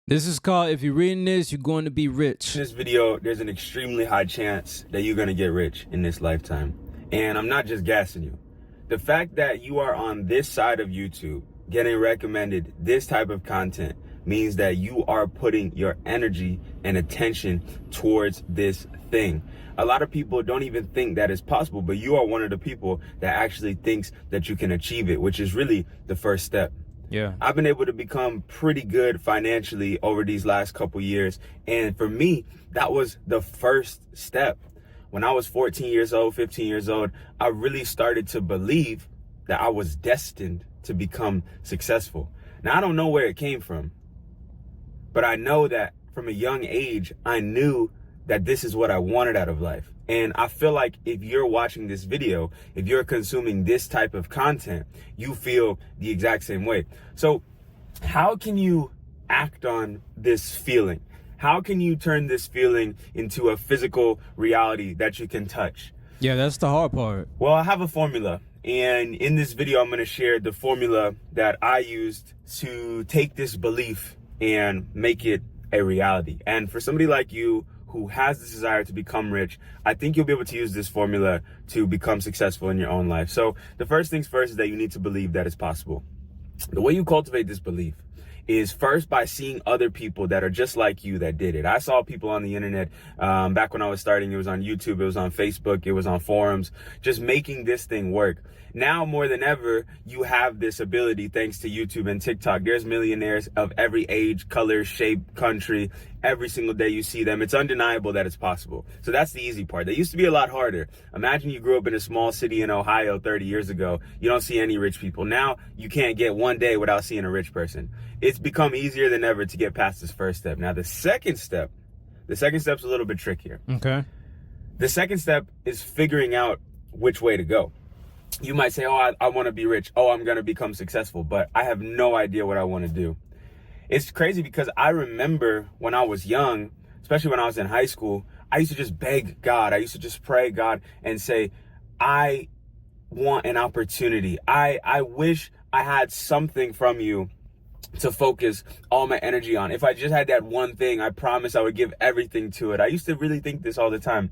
This is called, if you're reading this, you're going to be rich. In this video, there's an extremely high chance that you're going to get rich in this lifetime. And I'm not just gassing you. The fact that you are on this side of YouTube getting recommended this type of content means that you are putting your energy and attention towards this thing. A lot of people don't even think that is possible, but you are one of the people that actually thinks that you can achieve it, which is really the first step. Yeah. I've been able to become pretty good financially over these last couple years. And for me, that was the first step. When I was 14 years old, 15 years old, I really started to believe that I was destined to become successful. Now, I don't know where it came from, but I know that from a young age, I knew that this is what I wanted out of life. And I feel like if you're watching this video, if you're consuming this type of content, you feel the exact same way. So how can you act on this feeling? How can you turn this feeling into a physical reality that you can touch? Yeah, that's the hard part. Well, I have a formula. And in this video, I'm going to share the formula that I used to take this belief and make it a reality. And for somebody like you who has this desire to become rich, I think you'll be able to use this formula to become successful in your own life. So the first things first is that you need to believe that it's possible. The way you cultivate this belief is first by seeing other people that are just like you that did it. I saw people on the internet back when I was starting. It was on YouTube, it was on Facebook, it was on forums, just making this thing work. Now more than ever, you have this ability thanks to YouTube and TikTok. There's millionaires of every age, color, shape, country. Every single day you see them. It's undeniable that it's possible. So that's the easy part. That used to be a lot harder. Imagine you grew up in a small city in Ohio 30 years ago. You don't see any rich people. Now you can't get one day without seeing a rich person. It's become easier than ever to get past this first step. Now the second step's a little bit trickier. Okay. The second step is figuring out which way to go. You might say, oh, I want to be rich. Oh, I'm going to become successful, but I have no idea what I want to do. It's crazy because I remember when I was young, especially when I was in high school, I used to just beg God. I used to just pray God and say, I want an opportunity. I wish I had something from you to focus all my energy on. If I just had that one thing, I promise I would give everything to it. I used to really think this all the time.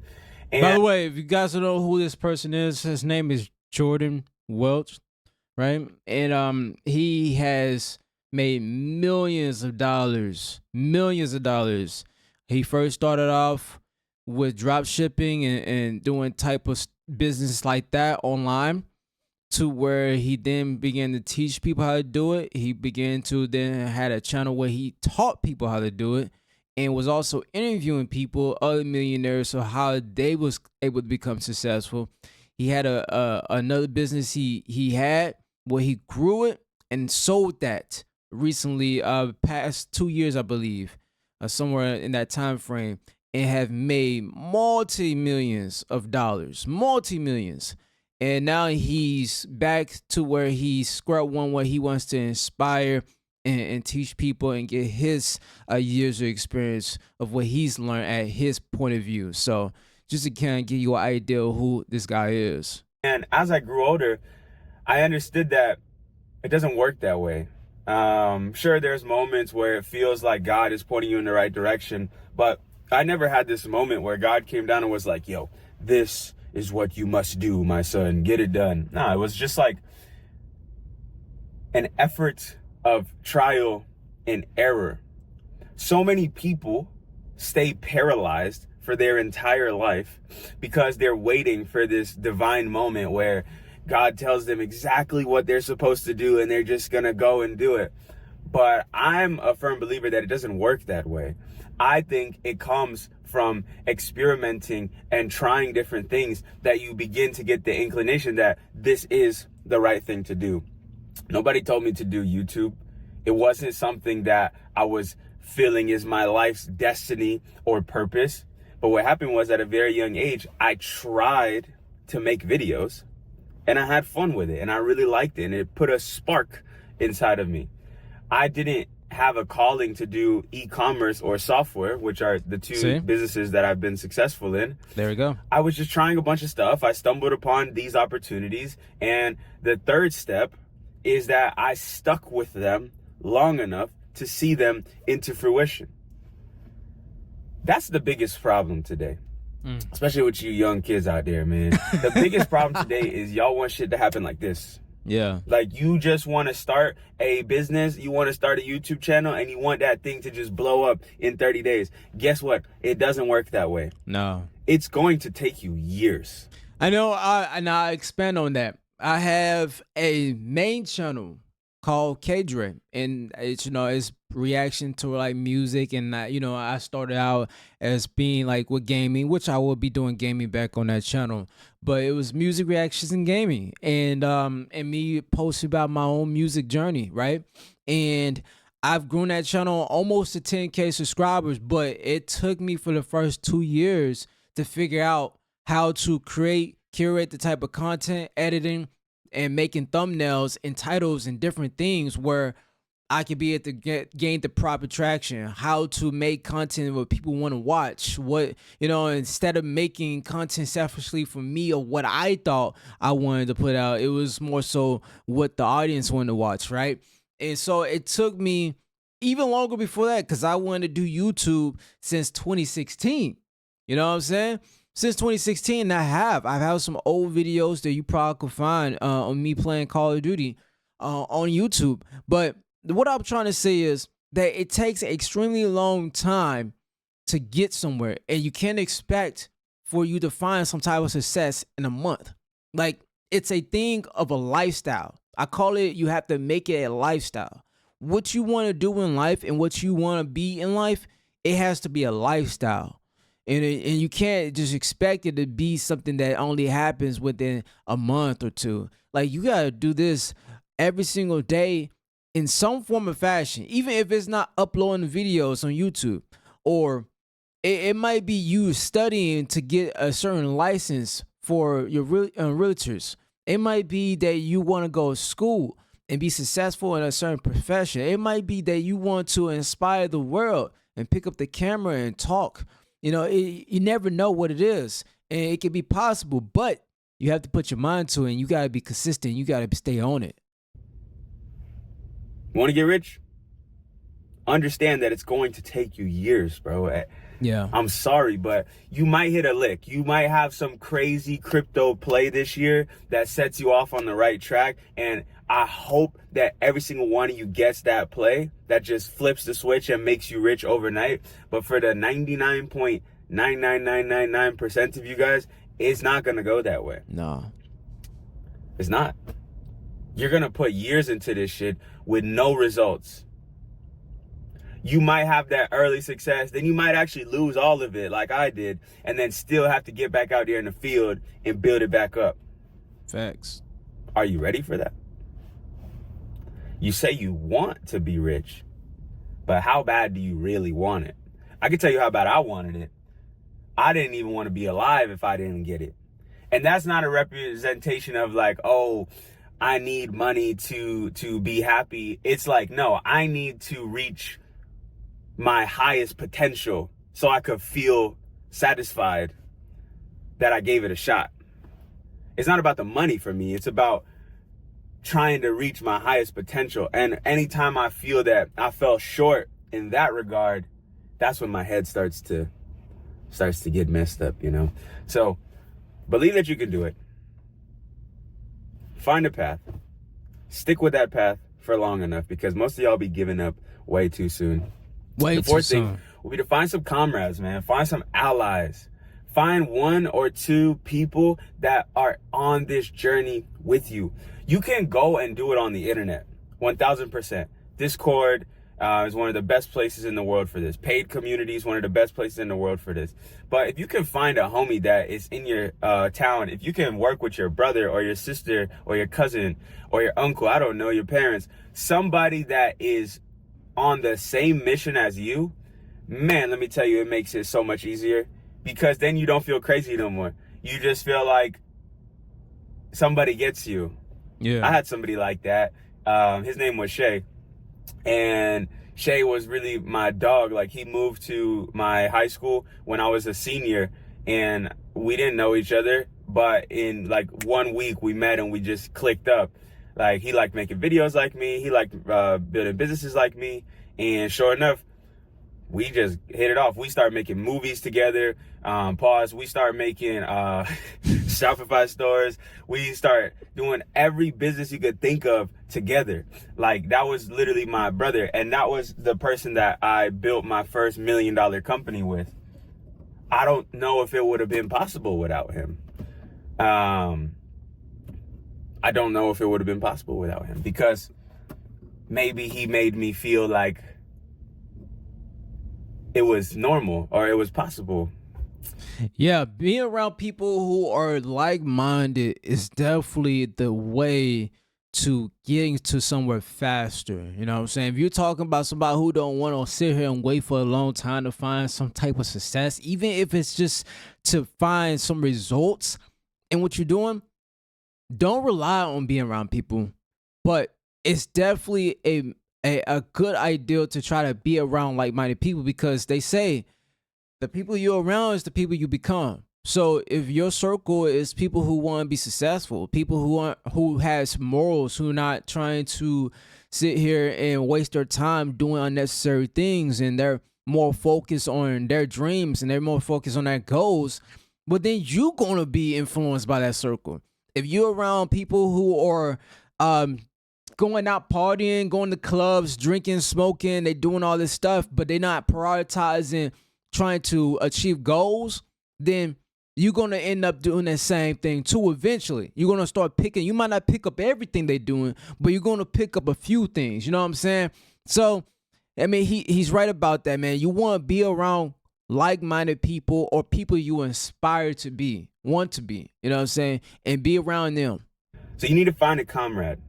And by the way, if you guys don't know who this person is, his name is Jordan Welch, right? And he has made millions of dollars. He first started off with drop shipping and doing type of business like that online, to where he then began to teach people how to do it. He began to then had a channel where he taught people how to do it, and was also interviewing people, other millionaires, so how they was able to become successful. He had another business he had where he grew it and sold that recently, past 2 years, I believe, somewhere in that time frame, and have made multi-millions of dollars, and now he's back to where he's square one, where he wants to inspire and teach people and get his years of experience of what he's learned at his point of view. So just to kind of give you an idea of who this guy is. And as I grew older, I understood that it doesn't work that way. Sure, there's moments where it feels like God is pointing you in the right direction, but I never had this moment where God came down and was like, yo, this is what you must do, my son, get it done. No, it was just like an effort of trial and error. So many people stay paralyzed for their entire life because they're waiting for this divine moment where God tells them exactly what they're supposed to do and they're just gonna go and do it. But I'm a firm believer that it doesn't work that way. I think it comes from experimenting and trying different things that you begin to get the inclination that this is the right thing to do. Nobody told me to do YouTube. It wasn't something that I was feeling is my life's destiny or purpose. But what happened was, at a very young age, I tried to make videos and I had fun with it and I really liked it, and it put a spark inside of me. I didn't have a calling to do e-commerce or software, which are the two businesses that I've been successful in. There we go. I was just trying a bunch of stuff. I stumbled upon these opportunities. And the third step is that I stuck with them long enough to see them into fruition. That's the biggest problem today. Especially with you young kids out there, man. The biggest problem today is y'all want shit to happen like this. Yeah. Like, you just want to start a business, you want to start a YouTube channel, and you want that thing to just blow up in 30 days. Guess what? It doesn't work that way. No. It's going to take you years. I know. I expand on that. I have a main channel called K-Dre, and it's reaction to like music, and I started out as being like with gaming, which I will be doing gaming back on that channel, but it was music reactions and gaming, and me posting about my own music journey, right? And I've grown that channel almost to 10K subscribers, but it took me for the first 2 years to figure out how to curate the type of content, editing, and making thumbnails and titles and different things where I could be able to gain the proper traction, how to make content what people want to watch, instead of making content selfishly for me or what I thought I wanted to put out, it was more so what the audience wanted to watch, right? And so it took me even longer before that, because I wanted to do YouTube since 2016. You know what I'm saying? Since 2016, I've had some old videos that you probably could find on me playing Call of Duty on YouTube. But what I'm trying to say is that it takes an extremely long time to get somewhere, and you can't expect for you to find some type of success in a month. Like, it's a thing of a lifestyle. I call it, you have to make it a lifestyle. What you want to do in life and what you want to be in life, it has to be a lifestyle. And you can't just expect it to be something that only happens within a month or two. Like, you got to do this every single day in some form of fashion, even if it's not uploading videos on YouTube, or it might be you studying to get a certain license for your realtors. It might be that you want to go to school and be successful in a certain profession. It might be that you want to inspire the world and pick up the camera and talk. You never know what it is, and it can be possible, but you have to put your mind to it, and you got to be consistent. You got to stay on it. Want to get rich? Understand that it's going to take you years, bro. Yeah. I'm sorry, but you might hit a lick. You might have some crazy crypto play this year that sets you off on the right track, and I hope that every single one of you gets that play that just flips the switch and makes you rich overnight. But for the 99.99999% of you guys, it's not going to go that way. No. It's not. You're going to put years into this shit with no results. You might have that early success, then you might actually lose all of it like I did, and then still have to get back out there in the field and build it back up. Facts. Are you ready for that? You say you want to be rich, but how bad do you really want it? I can tell you how bad I wanted it. I didn't even want to be alive if I didn't get it. And that's not a representation of like, oh, I need money to be happy. It's like, no, I need to reach my highest potential so I could feel satisfied that I gave it a shot. It's not about the money for me. It's about trying to reach my highest potential. And anytime I feel that I fell short in that regard, that's when my head starts to get messed up, So believe that you can do it. Find a path. Stick with that path for long enough, because most of y'all be giving up way too soon. The fourth thing will be to find some comrades, man. Find some allies. Find one or two people that are on this journey with you. You can go and do it on the internet, 1000%. Discord is one of the best places in the world for this. Paid community is one of the best places in the world for this. But if you can find a homie that is in your town, if you can work with your brother or your sister or your cousin or your uncle, I don't know, your parents, somebody that is on the same mission as you, man, let me tell you, it makes it so much easier, because then you don't feel crazy no more. You just feel like somebody gets you. Yeah. I had somebody like that. His name was Shay. And Shay was really my dog. Like, he moved to my high school when I was a senior, and we didn't know each other, but in like 1 week we met and we just clicked up. Like, he liked making videos like me. He liked building businesses like me. And sure enough, we just hit it off. We started making movies together. We start making Shopify stores. We start doing every business you could think of together. Like, that was literally my brother. And that was the person that I built my first $1 million company with. I don't know if it would have been possible without him. I don't know if it would have been possible without him, because maybe he made me feel like it was normal or it was possible. Yeah, being around people who are like-minded is definitely the way to getting to somewhere faster. You know what I'm saying? If you're talking about somebody who don't want to sit here and wait for a long time to find some type of success, even if it's just to find some results in what you're doing, don't rely on being around people. But it's definitely a good idea to try to be around like-minded people, because they say the people you're around is the people you become. So if your circle is people who want to be successful, people who has morals, who are not trying to sit here and waste their time doing unnecessary things, and they're more focused on their dreams and they're more focused on their goals, but then you're gonna be influenced by that circle. If you're around people who are going out partying, going to clubs, drinking, smoking, they doing all this stuff, but they're not prioritizing trying to achieve goals, then you're going to end up doing that same thing too. Eventually, you're going to start picking. You might not pick up everything they're doing, but you're going to pick up a few things. You know what I'm saying? So, I mean, he's right about that, man. You want to be around like-minded people, or people you inspire to be, want to be. You know what I'm saying? And be around them. So you need to find a comrade.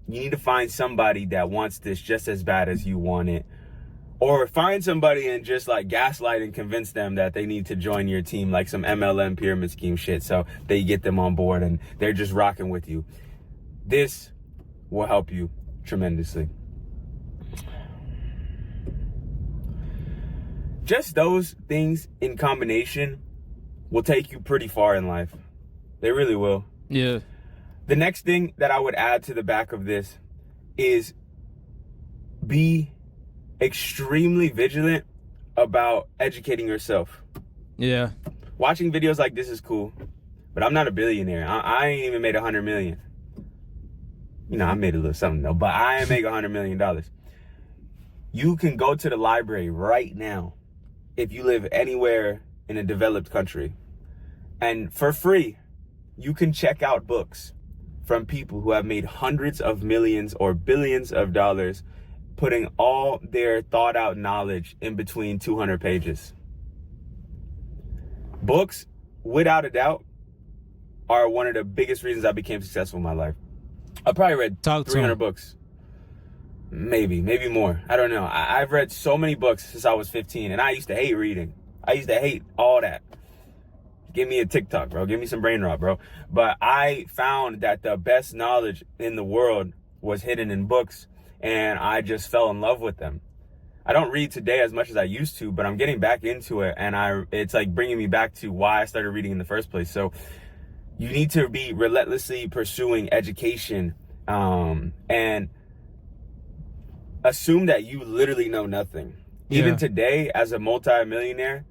You need to find somebody that wants this just as bad as you want it. Or find somebody and just like gaslight and convince them that they need to join your team, like some MLM pyramid scheme shit, so they get them on board and they're just rocking with you. This will help you tremendously. Just those things in combination will take you pretty far in life. They really will. Yeah. The next thing that I would add to the back of this is be extremely vigilant about educating yourself. Yeah. Watching videos like this is cool, but I'm not a billionaire. I ain't even made 100 million. You know, I made a little something though, but I ain't make $100 million. You can go to the library right now if you live anywhere in a developed country, and for free, you can check out books from people who have made hundreds of millions or billions of dollars, putting all their thought out knowledge in between 200 pages. Books, without a doubt, are one of the biggest reasons I became successful in my life. I probably read 300 books. Maybe more. I don't know. I've read so many books since I was 15, and I used to hate reading. I used to hate all that. Give me a TikTok, bro. Give me some brain rot, bro. But I found that the best knowledge in the world was hidden in books, and I just fell in love with them. I don't read today as much as I used to, but I'm getting back into it, and it's like bringing me back to why I started reading in the first place. So you need to be relentlessly pursuing education, and assume that you literally know nothing. Yeah. Even today, as a multi-millionaire,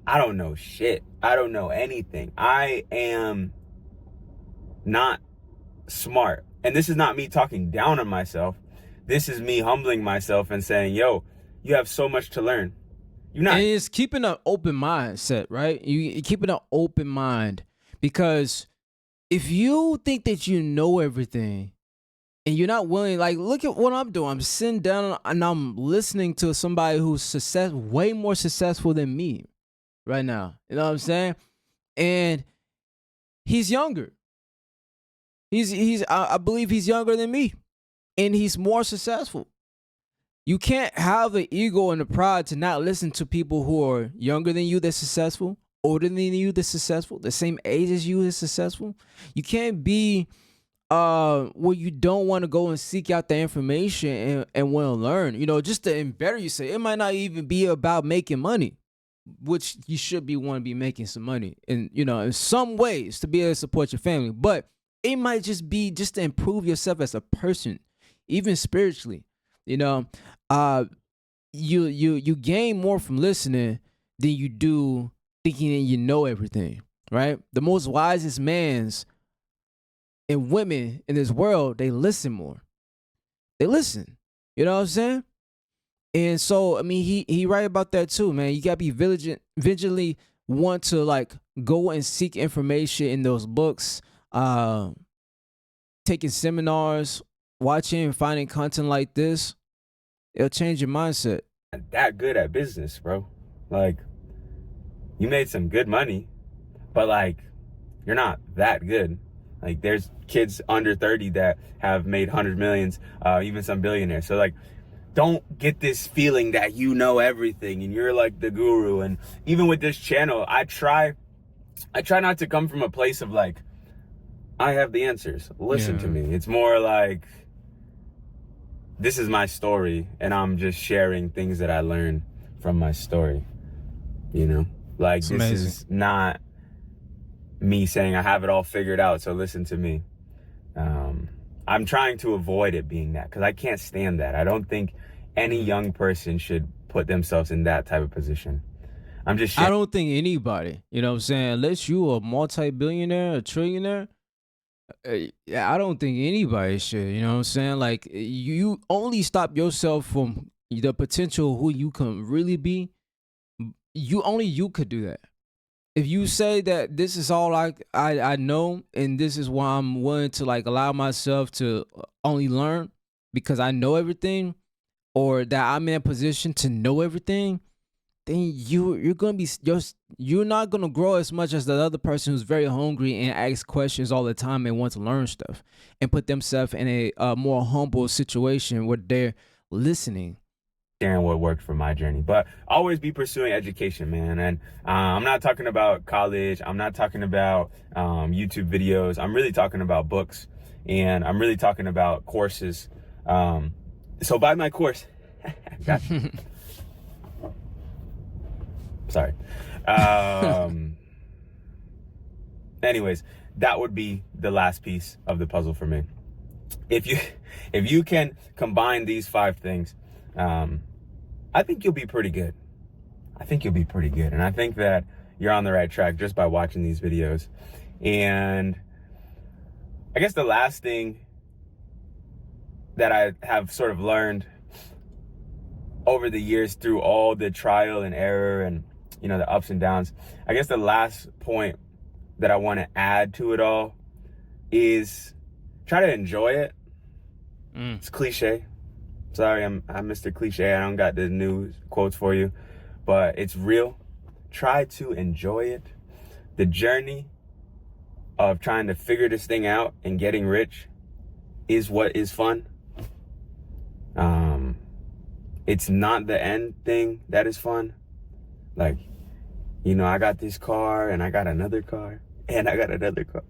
I don't know shit. I don't know anything. I am not smart. And this is not me talking down on myself. This is me humbling myself and saying, yo, you have so much to learn. You're not. And it's keeping an open mindset, right? You keeping an open mind, because if you think that you know everything and you're not willing, like, look at what I'm doing. I'm sitting down and I'm listening to somebody who's way more successful than me right now. You know what I'm saying? And he's younger. I believe he's younger than me, and he's more successful. You can't have the ego and the pride to not listen to people who are younger than you that's successful, older than you that's successful, the same age as you that's successful. You can't be where you don't want to go and seek out the information and want to learn. You know, just to better yourself. It might not even be about making money, which you should want to be making some money, and you know, in some ways to be able to support your family. But it might just be just to improve yourself as a person, even spiritually. You know, you gain more from listening than you do thinking that you know everything, right? The most wisest mans and women in this world, they listen more. They listen. You know what I'm saying? And so, I mean, he right about that too, man. You gotta be vigilantly want to like go and seek information in those books, taking seminars, watching and finding content like this. It'll change your mindset. That good at business, bro. Like, you made some good money, but like, you're not that good. Like, there's kids under 30 that have made 100 millions, even some billionaires. So like, don't get this feeling that you know everything and you're like the guru. And even with this channel, I try not to come from a place of like, I have the answers. Listen to me. It's more like, this is my story and I'm just sharing things that I learned from my story. You know, like, It's this amazing. is not me saying I have it all figured out, so listen to me. I'm trying to avoid it being that, because I can't stand that. I don't think any young person should put themselves in that type of position. I'm just I don't think anybody, you know what I'm saying, unless you a multi-billionaire, a trillionaire, yeah, I don't think anybody should, you know what I'm saying? Like, you only stop yourself from the potential who you can really be. You could do that. If you say that this is all I know and this is why I'm willing to like allow myself to only learn because I know everything, or that I'm in a position to know everything, then you're gonna be you're not gonna grow as much as the other person who's very hungry and asks questions all the time and wants to learn stuff and put themselves in a more humble situation where they're listening. sharing what worked for my journey, but always be pursuing education, man. And I'm not talking about college. I'm not talking about YouTube videos. I'm really talking about books, and I'm really talking about courses. So buy my course. Gotcha. Sorry. Anyways, that would be the last piece of the puzzle for me. If you can combine these 5 things, I think you'll be pretty good. I think you'll be pretty good. And I think that you're on the right track just by watching these videos. And I guess the last thing that I have sort of learned over the years through all the trial and error and, you know, the ups and downs, I guess the last point that I want to add to it all is try to enjoy it. It's cliche. Sorry, I'm Mr. Cliche. I don't got the new quotes for you, but it's real. Try to enjoy it. The journey of trying to figure this thing out and getting rich is what is fun. It's not the end thing that is fun. Like, you know, I got this car and I got another car and I got another car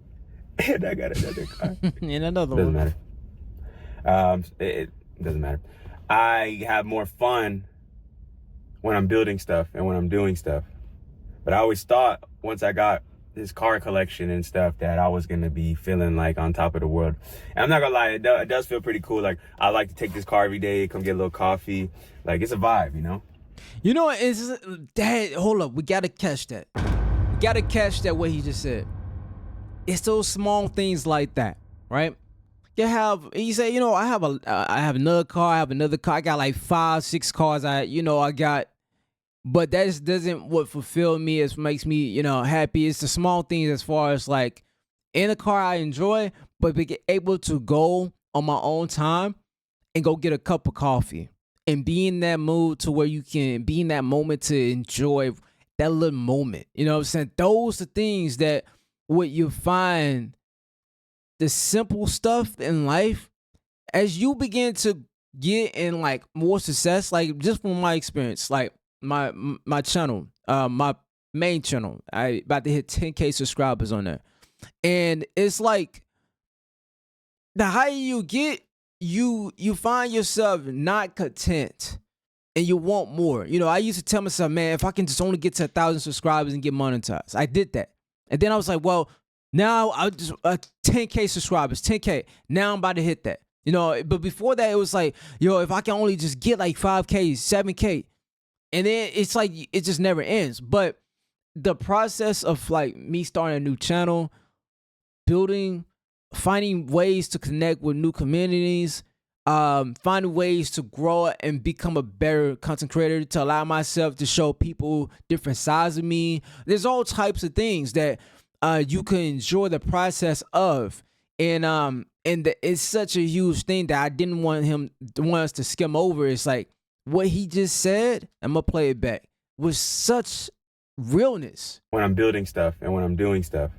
and I got another car. And another Doesn't one. matter. It doesn't matter. I have more fun when I'm building stuff and when I'm doing stuff. But I always thought once I got this car collection and stuff that I was gonna be feeling like on top of the world. And I'm not gonna lie, it does feel pretty cool. Like, I like to take this car every day, come get a little coffee. Like, it's a vibe, you know? You know what? It's that. Hold up, we gotta catch that. We gotta catch that what he just said. It's those small things like that, right? You say, you know, I have another car, I have another car. I got like 5, 6 cars. I got, but that just doesn't what fulfill me. It makes me, you know, happy. It's the small things as far as like in a car I enjoy, but be able to go on my own time and go get a cup of coffee and be in that mood to where you can be in that moment to enjoy that little moment. You know what I'm saying? Those are things that what you find the simple stuff in life as you begin to get in like more success, like just from my experience, like my channel, my main channel, I about to hit 10K subscribers on there. And it's like the higher you get, you find yourself not content and you want more. You know, I used to tell myself, man, if I can just only get to 1,000 subscribers and get monetized. I did that. And then I was like, well, now I just 10K subscribers, 10K. Now I'm about to hit that. You know, but before that, it was like, yo, if I can only just get like 5K, 7K, and then it's like it just never ends. But the process of like me starting a new channel, building, finding ways to connect with new communities, finding ways to grow and become a better content creator, to allow myself to show people different sides of me. There's all types of things that you can enjoy the process of, and it's such a huge thing that I didn't want us to skim over. It's like what he just said. I'm gonna play it back with such realness when I'm building stuff and when I'm doing stuff.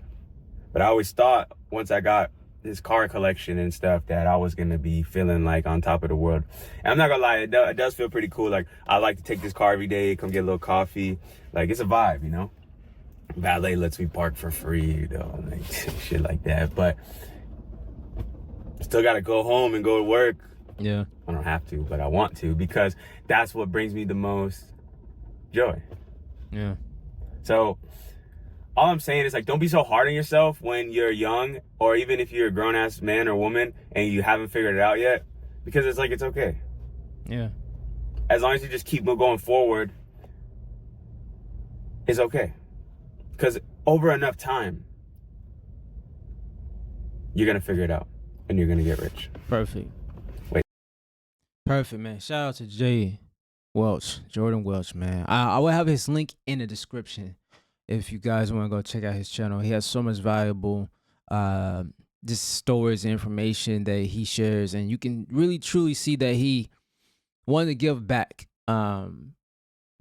But I always thought once I got this car collection and stuff that I was gonna be feeling like on top of the world. And I'm not gonna lie, it does feel pretty cool. Like I like to take this car every day, come get a little coffee. Like it's a vibe, you know. Valet lets me park for free, you know, like shit like that. But still gotta go home and go to work. Yeah, I don't have to, but I want to, because that's what brings me the most joy. Yeah. So all I'm saying is, like, don't be so hard on yourself when you're young, or even if you're a grown-ass man or woman and you haven't figured it out yet, because it's like, it's okay. Yeah. As long as you just keep going forward, it's okay. Because over enough time, you're going to figure it out and you're going to get rich. Perfect. Wait. Perfect, man. Shout out to Jay Welch, Jordan Welch, man. I will have his link in the description if you guys want to go check out his channel. He has so much valuable just stories and information that he shares, and you can really truly see that he wanted to give back,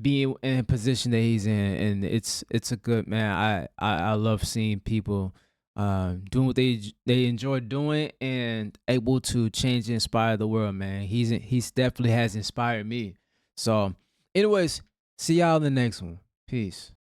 being in a position that he's in, and it's a good, man. I love seeing people doing what they enjoy doing and able to change and inspire the world, man. He's definitely has inspired me. So anyways, see y'all in the next one. Peace.